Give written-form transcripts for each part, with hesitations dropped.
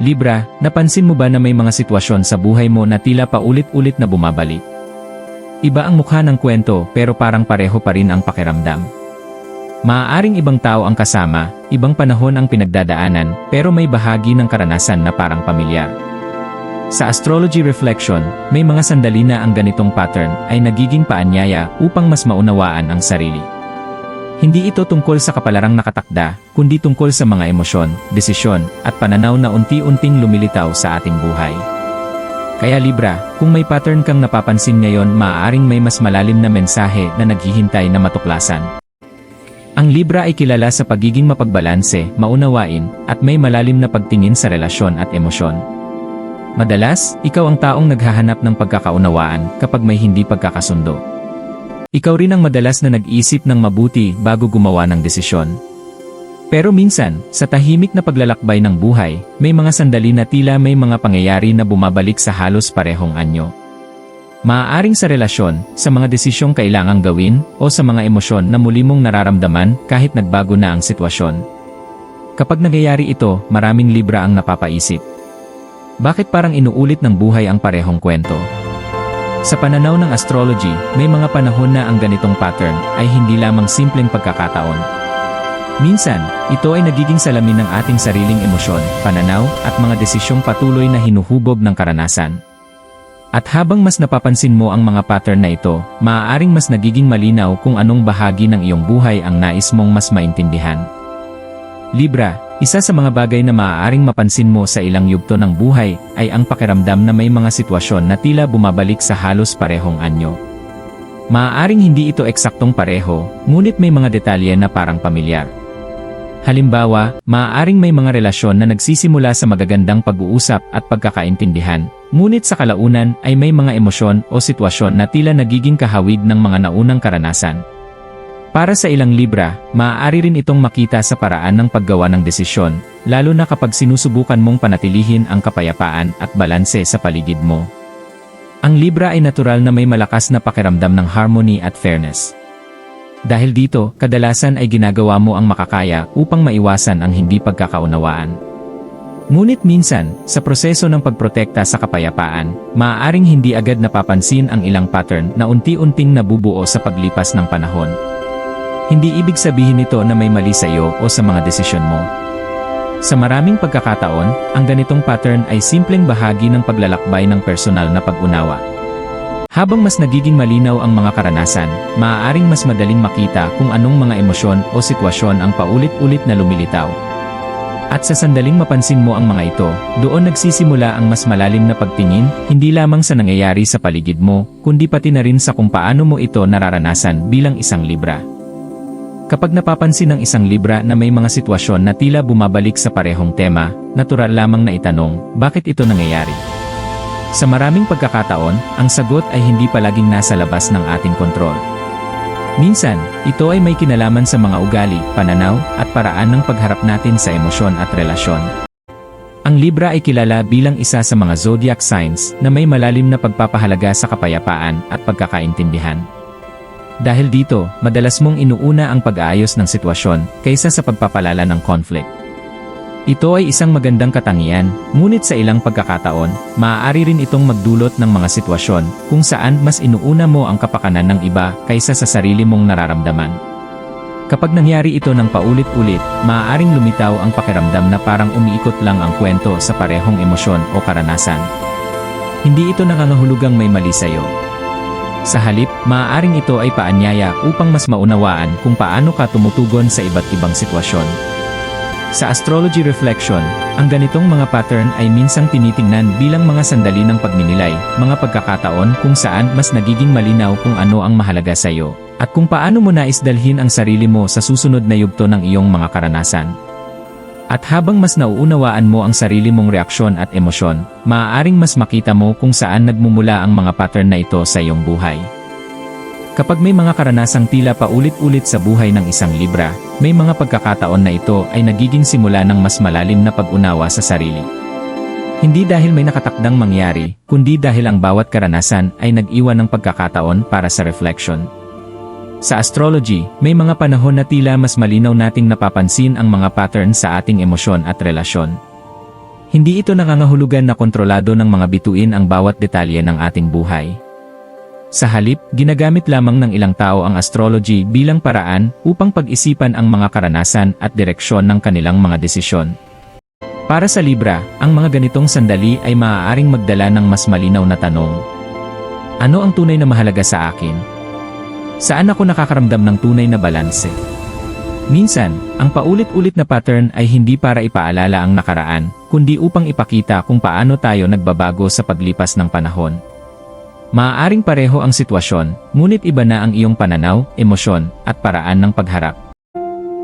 Libra, napansin mo ba na may mga sitwasyon sa buhay mo na tila paulit-ulit na bumabalik? Iba ang mukha ng kwento pero parang pareho pa rin ang pakiramdam. Maaaring ibang tao ang kasama, ibang panahon ang pinagdadaanan, pero may bahagi ng karanasan na parang pamilyar. Sa astrology reflection, may mga sandali na ang ganitong pattern ay nagiging paanyaya upang mas maunawaan ang sarili. Hindi ito tungkol sa kapalarang nakatakda, kundi tungkol sa mga emosyon, desisyon, at pananaw na unti-unting lumilitaw sa ating buhay. Kaya Libra, kung may pattern kang napapansin ngayon, maaaring may mas malalim na mensahe na naghihintay na matuklasan. Ang Libra ay kilala sa pagiging mapagbalanse, maunawain, at may malalim na pagtingin sa relasyon at emosyon. Madalas, ikaw ang taong naghahanap ng pagkakaunawaan kapag may hindi pagkakasundo. Ikaw rin ang madalas na nag-isip ng mabuti bago gumawa ng desisyon. Pero minsan, sa tahimik na paglalakbay ng buhay, may mga sandali na tila may mga pangyayari na bumabalik sa halos parehong anyo. Maaaring sa relasyon, sa mga desisyong kailangang gawin, o sa mga emosyon na muli mong nararamdaman kahit nagbago na ang sitwasyon. Kapag nangyayari ito, maraming Libra ang napapaisip. Bakit parang inuulit ng buhay ang parehong kwento? Sa pananaw ng astrology, may mga panahon na ang ganitong pattern ay hindi lamang simpleng pagkakataon. Minsan, ito ay nagiging salamin ng ating sariling emosyon, pananaw, at mga desisyong patuloy na hinuhubog ng karanasan. At habang mas napapansin mo ang mga pattern na ito, maaaring mas nagiging malinaw kung anong bahagi ng iyong buhay ang nais mong mas maintindihan. Libra, isa sa mga bagay na maaaring mapansin mo sa ilang yugto ng buhay ay ang pakiramdam na may mga sitwasyon na tila bumabalik sa halos parehong anyo. Maaaring hindi ito eksaktong pareho, ngunit may mga detalye na parang pamilyar. Halimbawa, maaaring may mga relasyon na nagsisimula sa magagandang pag-uusap at pagkakaintindihan, ngunit sa kalaunan ay may mga emosyon o sitwasyon na tila nagiging kahawig ng mga naunang karanasan. Para sa ilang Libra, maaari rin itong makita sa paraan ng paggawa ng desisyon, lalo na kapag sinusubukan mong panatilihin ang kapayapaan at balanse sa paligid mo. Ang Libra ay natural na may malakas na pakiramdam ng harmony at fairness. Dahil dito, kadalasan ay ginagawa mo ang makakaya upang maiwasan ang hindi pagkakaunawaan. Ngunit minsan, sa proseso ng pagprotekta sa kapayapaan, maaaring hindi agad napapansin ang ilang pattern na unti-unting nabubuo sa paglipas ng panahon. Hindi ibig sabihin nito na may mali sa iyo o sa mga desisyon mo. Sa maraming pagkakataon, ang ganitong pattern ay simpleng bahagi ng paglalakbay ng personal na pag-unawa. Habang mas nagiging malinaw ang mga karanasan, maaaring mas madaling makita kung anong mga emosyon o sitwasyon ang paulit-ulit na lumilitaw. At sa sandaling mapansin mo ang mga ito, doon nagsisimula ang mas malalim na pagtingin, hindi lamang sa nangyayari sa paligid mo, kundi pati na rin sa kung paano mo ito nararanasan bilang isang Libra. Kapag napapansin ng isang Libra na may mga sitwasyon na tila bumabalik sa parehong tema, natural lamang na itanong, bakit ito nangyayari? Sa maraming pagkakataon, ang sagot ay hindi palaging nasa labas ng ating kontrol. Minsan, ito ay may kinalaman sa mga ugali, pananaw, at paraan ng pagharap natin sa emosyon at relasyon. Ang Libra ay kilala bilang isa sa mga zodiac signs na may malalim na pagpapahalaga sa kapayapaan at pagkakaintindihan. Dahil dito, madalas mong inuuna ang pag-aayos ng sitwasyon kaysa sa pagpapalala ng conflict. Ito ay isang magandang katangian, ngunit sa ilang pagkakataon, maaari rin itong magdulot ng mga sitwasyon kung saan mas inuuna mo ang kapakanan ng iba kaysa sa sarili mong nararamdaman. Kapag nangyari ito ng paulit-ulit, maaaring lumitaw ang pakiramdam na parang umiikot lang ang kwento sa parehong emosyon o karanasan. Hindi ito nangangahulugang may mali sa iyo. Sa halip, maaaring ito ay paanyaya upang mas maunawaan kung paano ka tumutugon sa iba't ibang sitwasyon. Sa astrology reflection, ang ganitong mga pattern ay minsang tinitingnan bilang mga sandali ng pagninilay, mga pagkakataon kung saan mas nagiging malinaw kung ano ang mahalaga sa iyo, at kung paano mo nais dalhin ang sarili mo sa susunod na yugto ng iyong mga karanasan. At habang mas nauunawaan mo ang sarili mong reaksyon at emosyon, maaaring mas makita mo kung saan nagmumula ang mga pattern na ito sa iyong buhay. Kapag may mga karanasang tila paulit-ulit sa buhay ng isang Libra, may mga pagkakataon na ito ay nagiging simula ng mas malalim na pag-unawa sa sarili. Hindi dahil may nakatakdang mangyari, kundi dahil ang bawat karanasan ay nag-iwan ng pagkakataon para sa reflection. Sa astrology, may mga panahon na tila mas malinaw nating napapansin ang mga pattern sa ating emosyon at relasyon. Hindi ito nangangahulugan na kontrolado ng mga bituin ang bawat detalye ng ating buhay. Sa halip, ginagamit lamang ng ilang tao ang astrology bilang paraan upang pag-isipan ang mga karanasan at direksyon ng kanilang mga desisyon. Para sa Libra, ang mga ganitong sandali ay maaaring magdala ng mas malinaw na tanong. Ano ang tunay na mahalaga sa akin? Saan ako nakakaramdam ng tunay na balanse? Minsan, ang paulit-ulit na pattern ay hindi para ipaalala ang nakaraan, kundi upang ipakita kung paano tayo nagbabago sa paglipas ng panahon. Maaaring pareho ang sitwasyon, ngunit iba na ang iyong pananaw, emosyon, at paraan ng pagharap.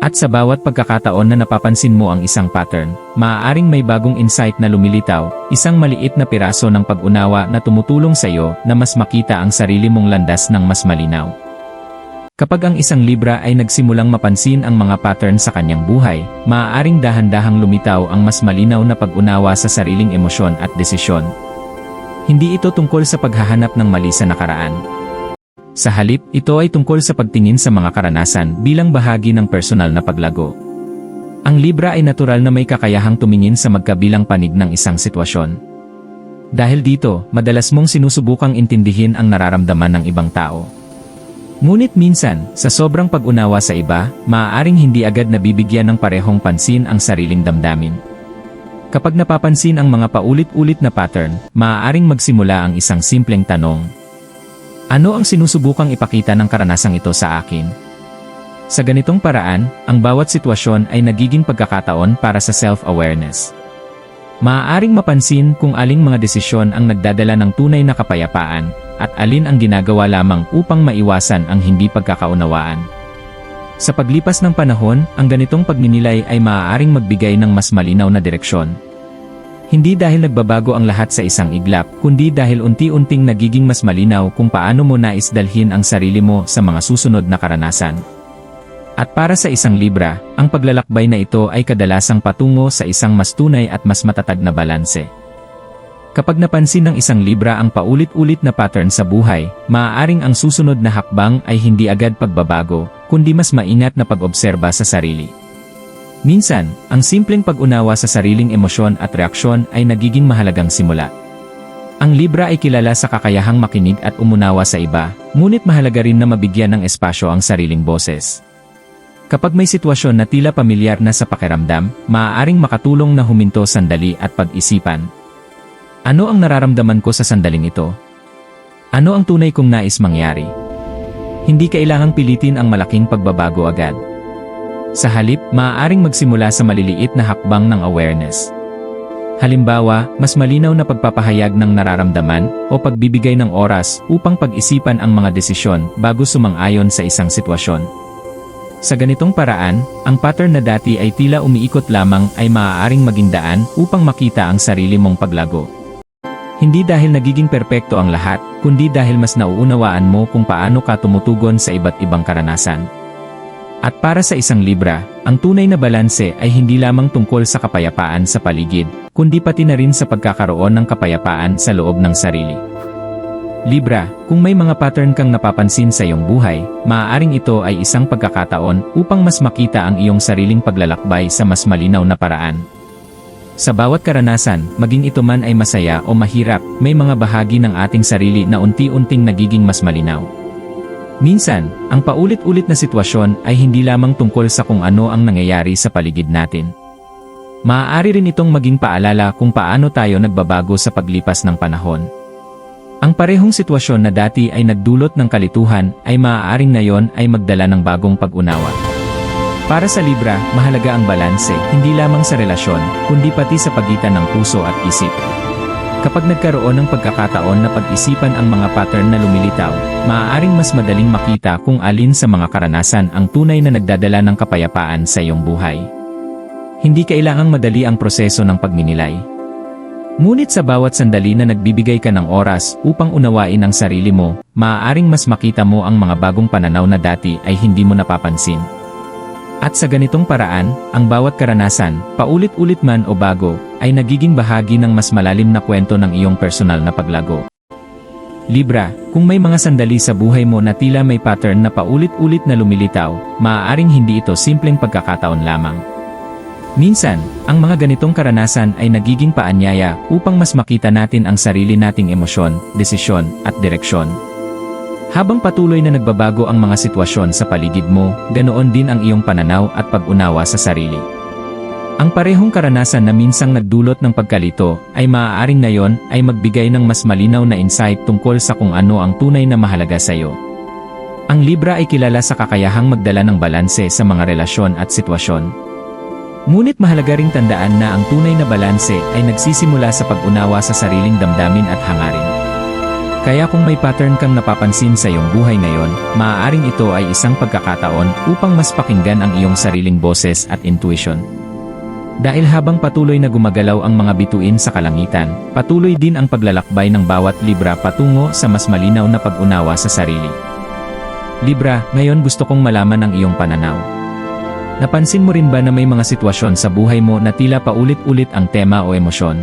At sa bawat pagkakataon na napapansin mo ang isang pattern, maaaring may bagong insight na lumilitaw, isang maliit na piraso ng pag-unawa na tumutulong sa iyo na mas makita ang sarili mong landas ng mas malinaw. Kapag ang isang Libra ay nagsimulang mapansin ang mga pattern sa kanyang buhay, maaaring dahan-dahang lumitaw ang mas malinaw na pag-unawa sa sariling emosyon at desisyon. Hindi ito tungkol sa paghahanap ng mali sa nakaraan. Sa halip, ito ay tungkol sa pagtingin sa mga karanasan bilang bahagi ng personal na paglago. Ang Libra ay natural na may kakayahang tumingin sa magkabilang panig ng isang sitwasyon. Dahil dito, madalas mong sinusubukang intindihin ang nararamdaman ng ibang tao. Ngunit minsan, sa sobrang pag-unawa sa iba, maaaring hindi agad nabibigyan ng parehong pansin ang sariling damdamin. Kapag napapansin ang mga paulit-ulit na pattern, maaaring magsimula ang isang simpleng tanong. Ano ang sinusubukang ipakita ng karanasang ito sa akin? Sa ganitong paraan, ang bawat sitwasyon ay nagiging pagkakataon para sa self-awareness. Maaaring mapansin kung aling mga desisyon ang nagdadala ng tunay na kapayapaan, at alin ang ginagawa lamang upang maiwasan ang hindi pagkakaunawaan. Sa paglipas ng panahon, ang ganitong pagninilay ay maaaring magbigay ng mas malinaw na direksyon. Hindi dahil nagbabago ang lahat sa isang iglap, kundi dahil unti-unting nagiging mas malinaw kung paano mo nais dalhin ang sarili mo sa mga susunod na karanasan. At para sa isang Libra, ang paglalakbay na ito ay kadalasang patungo sa isang mas tunay at mas matatag na balanse. Kapag napansin ng isang Libra ang paulit-ulit na pattern sa buhay, maaaring ang susunod na hakbang ay hindi agad pagbabago, kundi mas maingat na pag-obserba sa sarili. Minsan, ang simpleng pag-unawa sa sariling emosyon at reaksyon ay nagiging mahalagang simula. Ang Libra ay kilala sa kakayahang makinig at umunawa sa iba, ngunit mahalaga rin na mabigyan ng espasyo ang sariling boses. Kapag may sitwasyon na tila pamilyar na sa pakiramdam, maaaring makatulong na huminto sandali at pag-isipan. Ano ang nararamdaman ko sa sandaling ito? Ano ang tunay kong nais mangyari? Hindi kailangang pilitin ang malaking pagbabago agad. Sa halip, maaaring magsimula sa maliliit na hakbang ng awareness. Halimbawa, mas malinaw na pagpapahayag ng nararamdaman o pagbibigay ng oras upang pag-isipan ang mga desisyon bago sumang-ayon sa isang sitwasyon. Sa ganitong paraan, ang pattern na dati ay tila umiikot lamang ay maaaring maging daan upang makita ang sarili mong paglago. Hindi dahil nagiging perpekto ang lahat, kundi dahil mas nauunawaan mo kung paano ka tumutugon sa iba't ibang karanasan. At para sa isang Libra, ang tunay na balanse ay hindi lamang tungkol sa kapayapaan sa paligid, kundi pati na rin sa pagkakaroon ng kapayapaan sa loob ng sarili. Libra, kung may mga pattern kang napapansin sa iyong buhay, maaaring ito ay isang pagkakataon upang mas makita ang iyong sariling paglalakbay sa mas malinaw na paraan. Sa bawat karanasan, maging ito man ay masaya o mahirap, may mga bahagi ng ating sarili na unti-unting nagiging mas malinaw. Minsan, ang paulit-ulit na sitwasyon ay hindi lamang tungkol sa kung ano ang nangyayari sa paligid natin. Maaari rin itong maging paalala kung paano tayo nagbabago sa paglipas ng panahon. Ang parehong sitwasyon na dati ay nagdulot ng kalituhan ay maaaring ngayon ay magdala ng bagong pag-unawa. Para sa Libra, mahalaga ang balanse, hindi lamang sa relasyon, kundi pati sa pagitan ng puso at isip. Kapag nagkaroon ng pagkakataon na pag-isipan ang mga pattern na lumilitaw, maaaring mas madaling makita kung alin sa mga karanasan ang tunay na nagdadala ng kapayapaan sa iyong buhay. Hindi kailangang madali ang proseso ng pagninilay. Ngunit sa bawat sandali na nagbibigay ka ng oras upang unawain ang sarili mo, maaaring mas makita mo ang mga bagong pananaw na dati ay hindi mo napapansin. At sa ganitong paraan, ang bawat karanasan, paulit-ulit man o bago, ay nagiging bahagi ng mas malalim na kwento ng iyong personal na paglago. Libra, kung may mga sandali sa buhay mo na tila may pattern na paulit-ulit na lumilitaw, maaaring hindi ito simpleng pagkakataon lamang. Minsan, ang mga ganitong karanasan ay nagiging paanyaya upang mas makita natin ang sarili nating emosyon, desisyon, at direksyon. Habang patuloy na nagbabago ang mga sitwasyon sa paligid mo, ganoon din ang iyong pananaw at pag-unawa sa sarili. Ang parehong karanasan na minsang nagdulot ng pagkalito ay maaaring na yon ay magbigay ng mas malinaw na insight tungkol sa kung ano ang tunay na mahalaga sa iyo. Ang Libra ay kilala sa kakayahang magdala ng balanse sa mga relasyon at sitwasyon. Ngunit mahalaga ring tandaan na ang tunay na balanse ay nagsisimula sa pag-unawa sa sariling damdamin at hangarin. Kaya kung may pattern kang napapansin sa iyong buhay ngayon, maaaring ito ay isang pagkakataon upang mas pakinggan ang iyong sariling boses at intuition. Dahil habang patuloy na gumagalaw ang mga bituin sa kalangitan, patuloy din ang paglalakbay ng bawat Libra patungo sa mas malinaw na pag-unawa sa sarili. Libra, ngayon gusto kong malaman ang iyong pananaw. Napansin mo rin ba na may mga sitwasyon sa buhay mo na tila paulit-ulit ang tema o emosyon?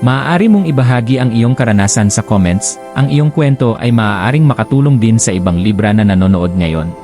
Maaari mong ibahagi ang iyong karanasan sa comments, ang iyong kwento ay maaaring makatulong din sa ibang Libra na nanonood ngayon.